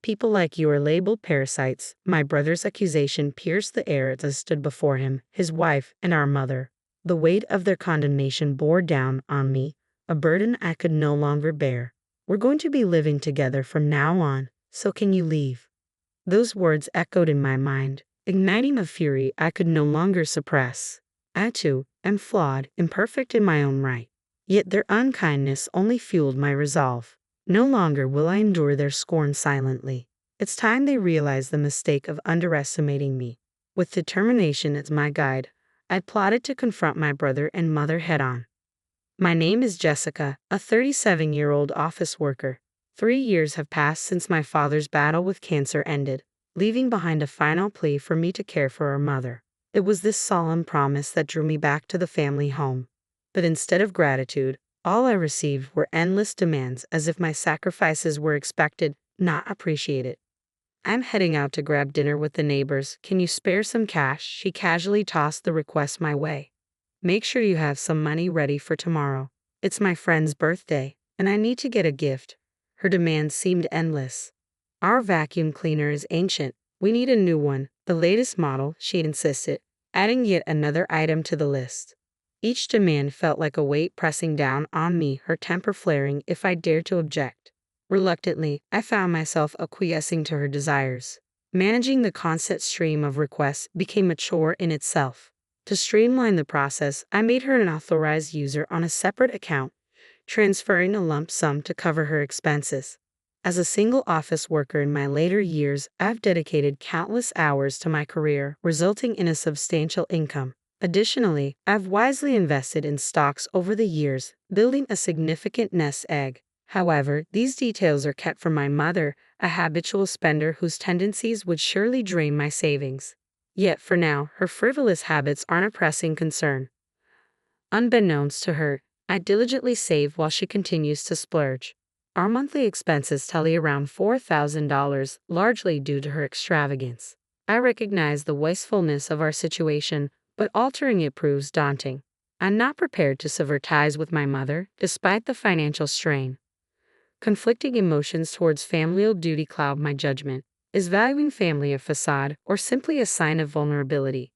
People like you are labeled parasites. My brother's accusation pierced the air as I stood before him, his wife, and our mother. The weight of their condemnation bore down on me, a burden I could no longer bear. We're going to be living together from now on, so can you leave? Those words echoed in my mind, igniting a fury I could no longer suppress. I, too, am flawed, imperfect in my own right. Yet their unkindness only fueled my resolve. No longer will I endure their scorn silently. It's time they realized the mistake of underestimating me. With determination as my guide, I plotted to confront my brother and mother head-on. My name is Jessica, a 37-year-old office worker. 3 years have passed since my father's battle with cancer ended, leaving behind a final plea for me to care for our mother. It was this solemn promise that drew me back to the family home. But instead of gratitude, all I received were endless demands, as if my sacrifices were expected, not appreciated. I'm heading out to grab dinner with the neighbors. Can you spare some cash? She casually tossed the request my way. Make sure you have some money ready for tomorrow. It's my friend's birthday, and I need to get a gift. Her demands seemed endless. Our vacuum cleaner is ancient. We need a new one, the latest model, she insisted, adding yet another item to the list. Each demand felt like a weight pressing down on me, her temper flaring if I dared to object. Reluctantly, I found myself acquiescing to her desires. Managing the constant stream of requests became a chore in itself. To streamline the process, I made her an authorized user on a separate account, transferring a lump sum to cover her expenses. As a single office worker in my later years, I've dedicated countless hours to my career, resulting in a substantial income. Additionally, I've wisely invested in stocks over the years, building a significant nest egg. However, these details are kept from my mother, a habitual spender whose tendencies would surely drain my savings. Yet for now, her frivolous habits aren't a pressing concern. Unbeknownst to her, I diligently save while she continues to splurge. Our monthly expenses tally around $4,000, largely due to her extravagance. I recognize the wastefulness of our situation, but altering it proves daunting. I'm not prepared to sever ties with my mother, despite the financial strain. Conflicting emotions towards familial duty cloud my judgment. Is valuing family a facade, or simply a sign of vulnerability?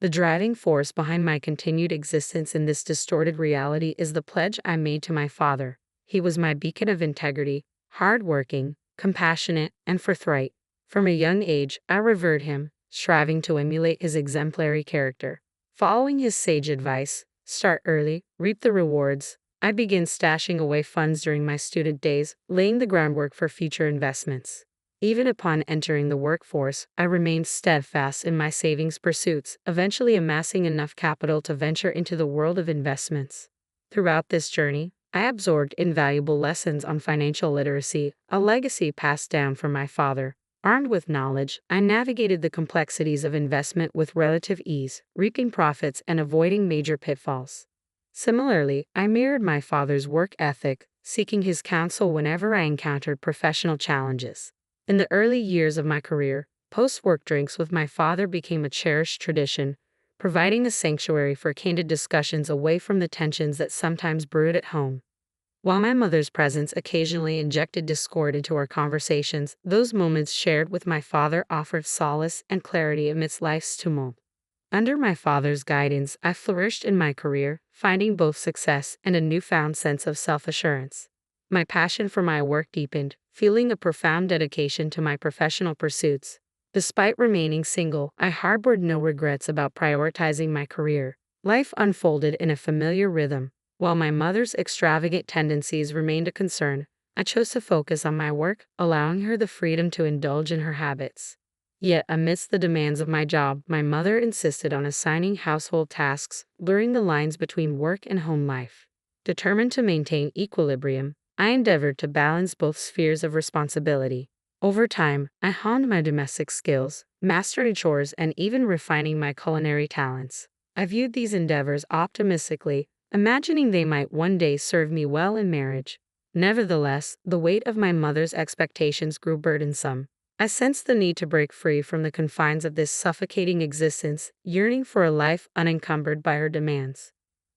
The driving force behind my continued existence in this distorted reality is the pledge I made to my father. He was my beacon of integrity, hardworking, compassionate, and forthright. From a young age, I revered him, striving to emulate his exemplary character. Following his sage advice, start early, reap the rewards, I began stashing away funds during my student days, laying the groundwork for future investments. Even upon entering the workforce, I remained steadfast in my savings pursuits, eventually amassing enough capital to venture into the world of investments. Throughout this journey, I absorbed invaluable lessons on financial literacy, a legacy passed down from my father. Armed with knowledge, I navigated the complexities of investment with relative ease, reaping profits and avoiding major pitfalls. Similarly, I mirrored my father's work ethic, seeking his counsel whenever I encountered professional challenges. In the early years of my career, post-work drinks with my father became a cherished tradition, providing a sanctuary for candid discussions away from the tensions that sometimes brewed at home. While my mother's presence occasionally injected discord into our conversations, those moments shared with my father offered solace and clarity amidst life's tumult. Under my father's guidance, I flourished in my career, finding both success and a newfound sense of self-assurance. My passion for my work deepened, feeling a profound dedication to my professional pursuits. Despite remaining single, I harbored no regrets about prioritizing my career. Life unfolded in a familiar rhythm. While my mother's extravagant tendencies remained a concern, I chose to focus on my work, allowing her the freedom to indulge in her habits. Yet, amidst the demands of my job, my mother insisted on assigning household tasks, blurring the lines between work and home life. Determined to maintain equilibrium, I endeavored to balance both spheres of responsibility. Over time, I honed my domestic skills, mastering chores, and even refining my culinary talents. I viewed these endeavors optimistically, imagining they might one day serve me well in marriage. Nevertheless, the weight of my mother's expectations grew burdensome. I sensed the need to break free from the confines of this suffocating existence, yearning for a life unencumbered by her demands.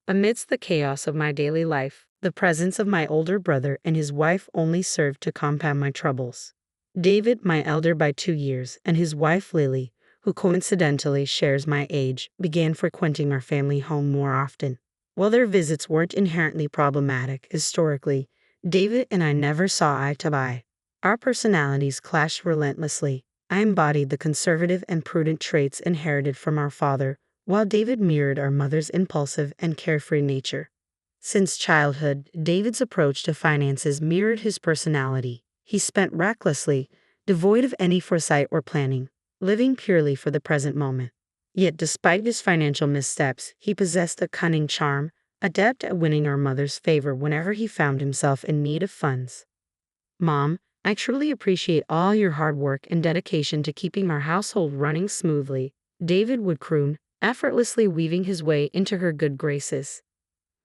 Amidst the chaos of my daily life, the presence of my older brother and his wife only served to compound my troubles. David, my elder by 2 years, and his wife Lily, who coincidentally shares my age, began frequenting our family home more often. While their visits weren't inherently problematic historically, David and I never saw eye to eye. Our personalities clashed relentlessly. I embodied the conservative and prudent traits inherited from our father, while David mirrored our mother's impulsive and carefree nature. Since childhood, David's approach to finances mirrored his personality. He spent recklessly, devoid of any foresight or planning, living purely for the present moment. Yet despite his financial missteps, he possessed a cunning charm, adept at winning our mother's favor whenever he found himself in need of funds. "Mom, I truly appreciate all your hard work and dedication to keeping our household running smoothly," David would croon, effortlessly weaving his way into her good graces.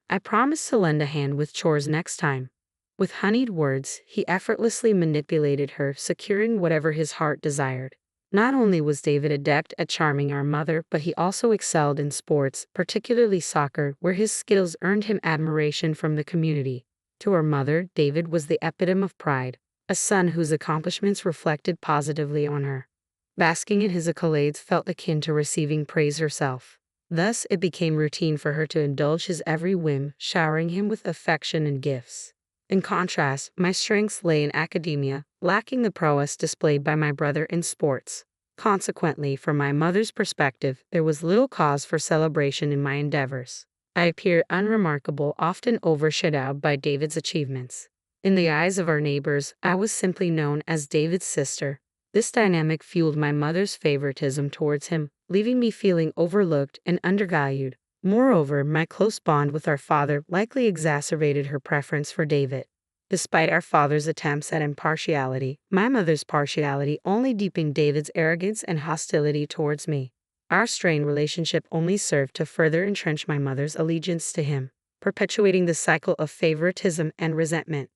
"I promise to lend a hand with chores next time." With honeyed words, he effortlessly manipulated her, securing whatever his heart desired. Not only was David adept at charming our mother, but he also excelled in sports, particularly soccer, where his skills earned him admiration from the community. To our mother, David was the epitome of pride, a son whose accomplishments reflected positively on her. Basking in his accolades felt akin to receiving praise herself. Thus, it became routine for her to indulge his every whim, showering him with affection and gifts. In contrast, my strengths lay in academia, lacking the prowess displayed by my brother in sports. Consequently, from my mother's perspective, there was little cause for celebration in my endeavors. I appeared unremarkable, often overshadowed by David's achievements. In the eyes of our neighbors, I was simply known as David's sister. This dynamic fueled my mother's favoritism towards him, leaving me feeling overlooked and undervalued. Moreover, my close bond with our father likely exacerbated her preference for David. Despite our father's attempts at impartiality, my mother's partiality only deepened David's arrogance and hostility towards me. Our strained relationship only served to further entrench my mother's allegiance to him, perpetuating the cycle of favoritism and resentment.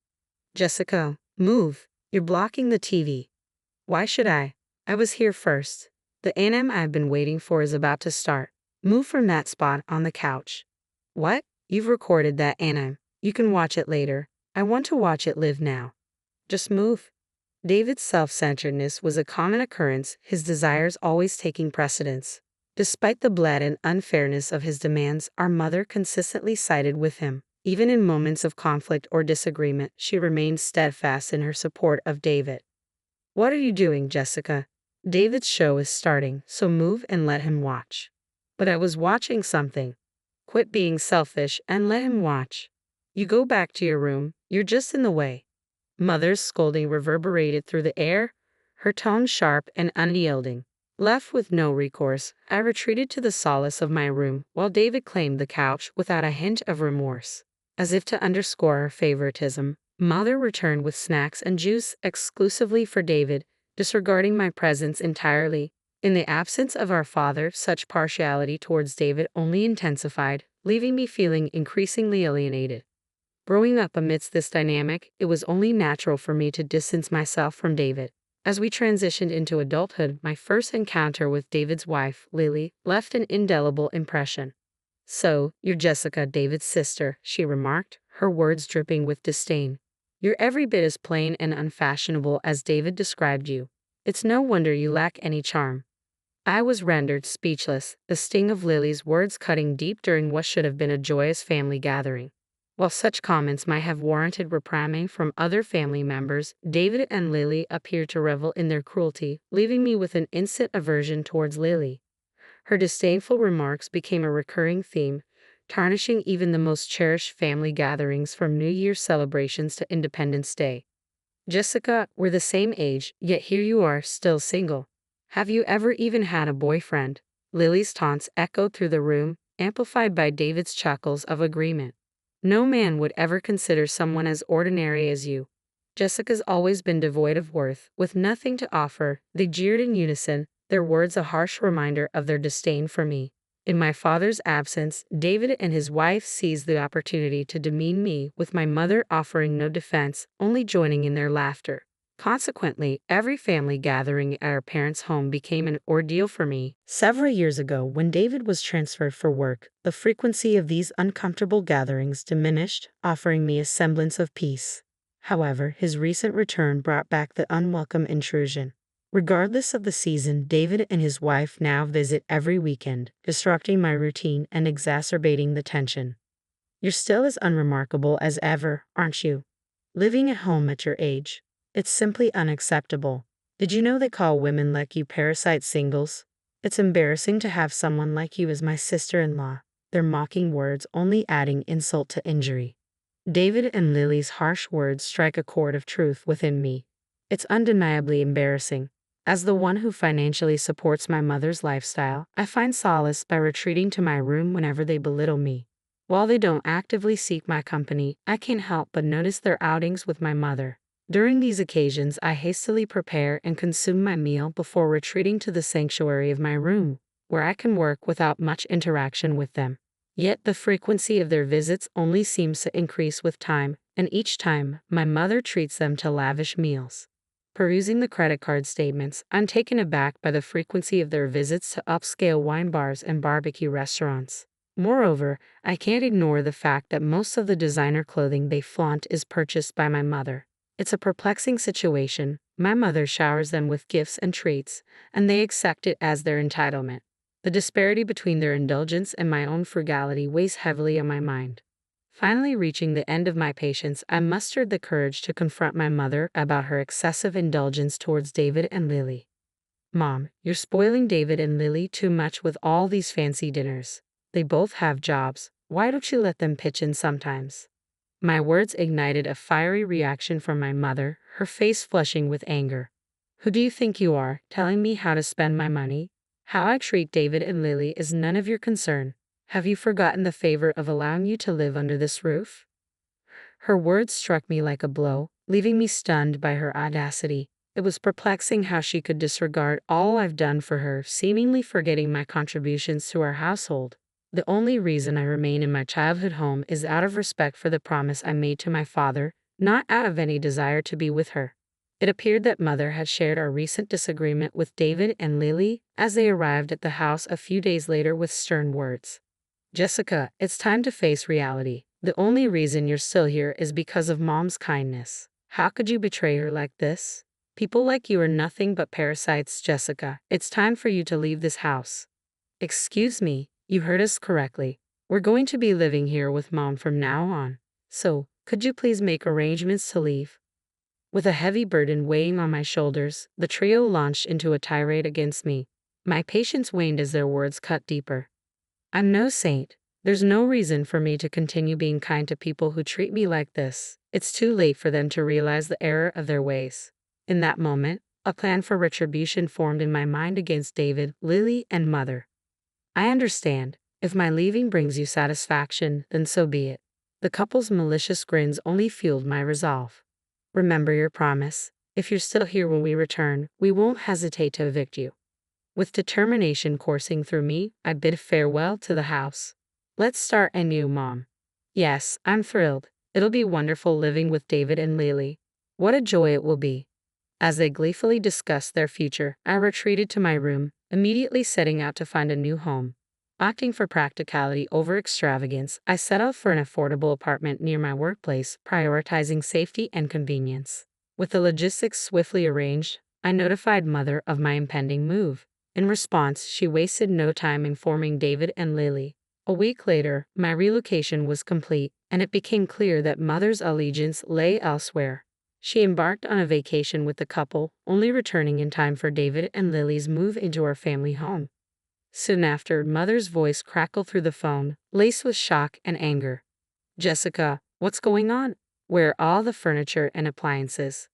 "Jessica, move. You're blocking the TV." "Why should I? I was here first. The anime I've been waiting for is about to start. Move from that spot on the couch." "What? You've recorded that anime. You can watch it later. I want to watch it live now." "Just move." David's self-centeredness was a common occurrence, his desires always taking precedence. Despite the blatant unfairness of his demands, our mother consistently sided with him. Even in moments of conflict or disagreement, she remained steadfast in her support of David. "What are you doing, Jessica? David's show is starting, so move and let him watch." "But I was watching something." "Quit being selfish and let him watch. You go back to your room, you're just in the way." Mother's scolding reverberated through the air, her tone sharp and unyielding. Left with no recourse, I retreated to the solace of my room, while David claimed the couch without a hint of remorse. As if to underscore her favoritism, Mother returned with snacks and juice exclusively for David, disregarding my presence entirely. In the absence of our father, such partiality towards David only intensified, leaving me feeling increasingly alienated. Growing up amidst this dynamic, it was only natural for me to distance myself from David. As we transitioned into adulthood, my first encounter with David's wife, Lily, left an indelible impression. "So, you're Jessica, David's sister," she remarked, her words dripping with disdain. "You're every bit as plain and unfashionable as David described you. It's no wonder you lack any charm." I was rendered speechless, the sting of Lily's words cutting deep during what should have been a joyous family gathering. While such comments might have warranted reprimand from other family members, David and Lily appeared to revel in their cruelty, leaving me with an instant aversion towards Lily. Her disdainful remarks became a recurring theme, tarnishing even the most cherished family gatherings from New Year's celebrations to Independence Day. "Jessica, we're the same age, yet here you are, still single. Have you ever even had a boyfriend?" Lily's taunts echoed through the room, amplified by David's chuckles of agreement. "No man would ever consider someone as ordinary as you. Jessica's always been devoid of worth, with nothing to offer," they jeered in unison, their words a harsh reminder of their disdain for me. In my father's absence, David and his wife seized the opportunity to demean me, with my mother offering no defense, only joining in their laughter. Consequently, every family gathering at our parents' home became an ordeal for me. Several years ago, when David was transferred for work, the frequency of these uncomfortable gatherings diminished, offering me a semblance of peace. However, his recent return brought back the unwelcome intrusion. Regardless of the season, David and his wife now visit every weekend, disrupting my routine and exacerbating the tension. You're still as unremarkable as ever, aren't you? Living at home at your age. It's simply unacceptable. Did you know they call women like you parasite singles? It's embarrassing to have someone like you as my sister-in-law. Their mocking words only adding insult to injury. David and Lily's harsh words strike a chord of truth within me. It's undeniably embarrassing. As the one who financially supports my mother's lifestyle, I find solace by retreating to my room whenever they belittle me. While they don't actively seek my company, I can't help but notice their outings with my mother. During these occasions, I hastily prepare and consume my meal before retreating to the sanctuary of my room, where I can work without much interaction with them. Yet the frequency of their visits only seems to increase with time, and each time, my mother treats them to lavish meals. Perusing the credit card statements, I'm taken aback by the frequency of their visits to upscale wine bars and barbecue restaurants. Moreover, I can't ignore the fact that most of the designer clothing they flaunt is purchased by my mother. It's a perplexing situation. My mother showers them with gifts and treats, and they accept it as their entitlement. The disparity between their indulgence and my own frugality weighs heavily on my mind. Finally reaching the end of my patience, I mustered the courage to confront my mother about her excessive indulgence towards David and Lily. Mom, you're spoiling David and Lily too much with all these fancy dinners. They both have jobs. Why don't you let them pitch in sometimes? My words ignited a fiery reaction from my mother, her face flushing with anger. Who do you think you are, telling me how to spend my money? How I treat David and Lily is none of your concern. Have you forgotten the favor of allowing you to live under this roof? Her words struck me like a blow, leaving me stunned by her audacity. It was perplexing how she could disregard all I've done for her, seemingly forgetting my contributions to our household. The only reason I remain in my childhood home is out of respect for the promise I made to my father, not out of any desire to be with her. It appeared that Mother had shared our recent disagreement with David and Lily as they arrived at the house a few days later with stern words. Jessica, it's time to face reality. The only reason you're still here is because of Mom's kindness. How could you betray her like this? People like you are nothing but parasites, Jessica. It's time for you to leave this house. Excuse me, you heard us correctly. We're going to be living here with Mom from now on. So, could you please make arrangements to leave? With a heavy burden weighing on my shoulders, the trio launched into a tirade against me. My patience waned as their words cut deeper. I'm no saint. There's no reason for me to continue being kind to people who treat me like this. It's too late for them to realize the error of their ways. In that moment, a plan for retribution formed in my mind against David, Lily, and Mother. I understand. If my leaving brings you satisfaction, then so be it. The couple's malicious grins only fueled my resolve. Remember your promise. If you're still here when we return, we won't hesitate to evict you. With determination coursing through me, I bid farewell to the house. Let's start anew, Mom. Yes, I'm thrilled. It'll be wonderful living with David and Lily. What a joy it will be. As they gleefully discussed their future, I retreated to my room, immediately setting out to find a new home. Opting for practicality over extravagance, I settled for an affordable apartment near my workplace, prioritizing safety and convenience. With the logistics swiftly arranged, I notified Mother of my impending move. In response, she wasted no time informing David and Lily. A week later, my relocation was complete, and it became clear that Mother's allegiance lay elsewhere. She embarked on a vacation with the couple, only returning in time for David and Lily's move into our family home. Soon after, Mother's voice crackled through the phone, laced with shock and anger. Jessica, what's going on? Where are all the furniture and appliances?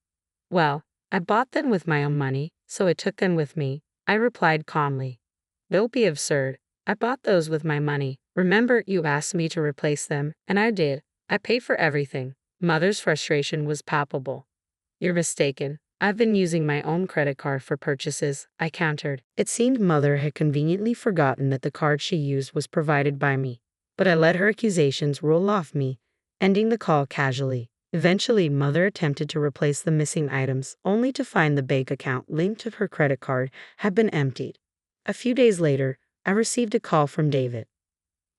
Well, I bought them with my own money, so I took them with me, I replied calmly. Don't be absurd. I bought those with my money. Remember, you asked me to replace them, and I did. I paid for everything. Mother's frustration was palpable. You're mistaken. I've been using my own credit card for purchases, I countered. It seemed Mother had conveniently forgotten that the card she used was provided by me. But I let her accusations roll off me, ending the call casually. Eventually, Mother attempted to replace the missing items, only to find the bank account linked to her credit card had been emptied. A few days later, I received a call from David.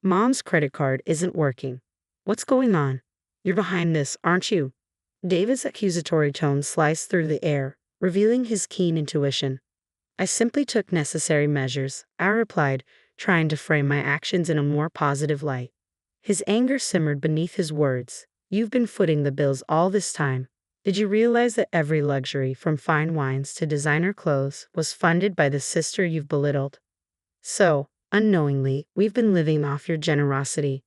Mom's credit card isn't working. What's going on? You're behind this, aren't you? David's accusatory tone sliced through the air, revealing his keen intuition. I simply took necessary measures, I replied, trying to frame my actions in a more positive light. His anger simmered beneath his words. You've been footing the bills all this time. Did you realize that every luxury, from fine wines to designer clothes, was funded by the sister you've belittled? So, unknowingly, we've been living off your generosity.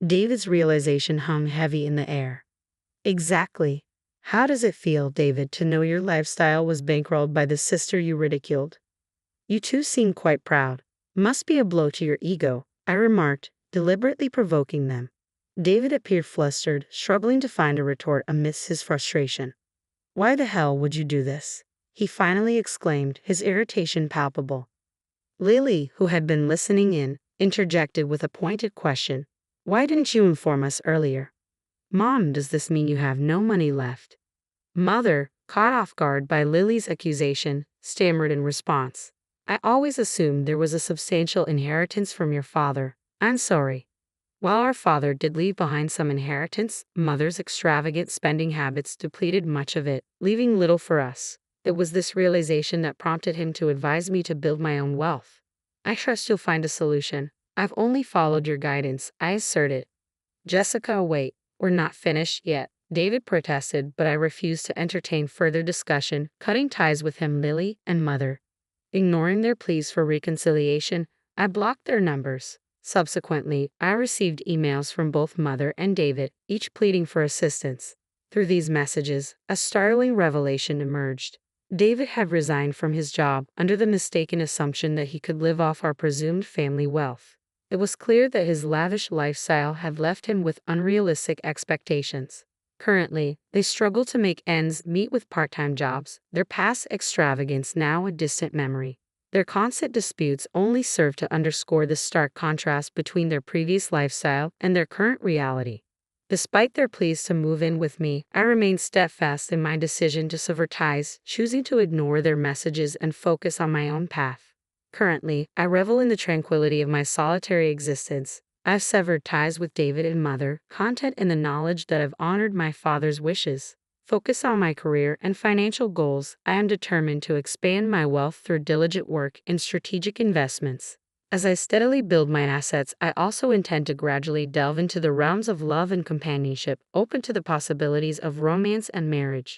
David's realization hung heavy in the air. Exactly. How does it feel, David, to know your lifestyle was bankrolled by the sister you ridiculed? You two seem quite proud. Must be a blow to your ego, I remarked, deliberately provoking them. David appeared flustered, struggling to find a retort amidst his frustration. Why the hell would you do this? He finally exclaimed, his irritation palpable. Lily, who had been listening in, interjected with a pointed question. Why didn't you inform us earlier? Mom, does this mean you have no money left? Mother, caught off guard by Lily's accusation, stammered in response. I always assumed there was a substantial inheritance from your father. I'm sorry. While our father did leave behind some inheritance, Mother's extravagant spending habits depleted much of it, leaving little for us. It was this realization that prompted him to advise me to build my own wealth. I trust you'll find a solution. I've only followed your guidance, I asserted. Jessica, wait, we're not finished yet, David protested, but I refused to entertain further discussion, cutting ties with him, Lily, and Mother. Ignoring their pleas for reconciliation, I blocked their numbers. Subsequently, I received emails from both Mother and David, each pleading for assistance. Through these messages, a startling revelation emerged. David had resigned from his job under the mistaken assumption that he could live off our presumed family wealth. It was clear that his lavish lifestyle had left him with unrealistic expectations. Currently, they struggle to make ends meet with part-time jobs, their past extravagance now a distant memory. Their constant disputes only serve to underscore the stark contrast between their previous lifestyle and their current reality. Despite their pleas to move in with me, I remained steadfast in my decision to sever ties, choosing to ignore their messages and focus on my own path. Currently, I revel in the tranquility of my solitary existence. I've severed ties with David and Mother, content in the knowledge that I've honored my father's wishes. Focused on my career and financial goals, I am determined to expand my wealth through diligent work and strategic investments. As I steadily build my assets, I also intend to gradually delve into the realms of love and companionship, open to the possibilities of romance and marriage.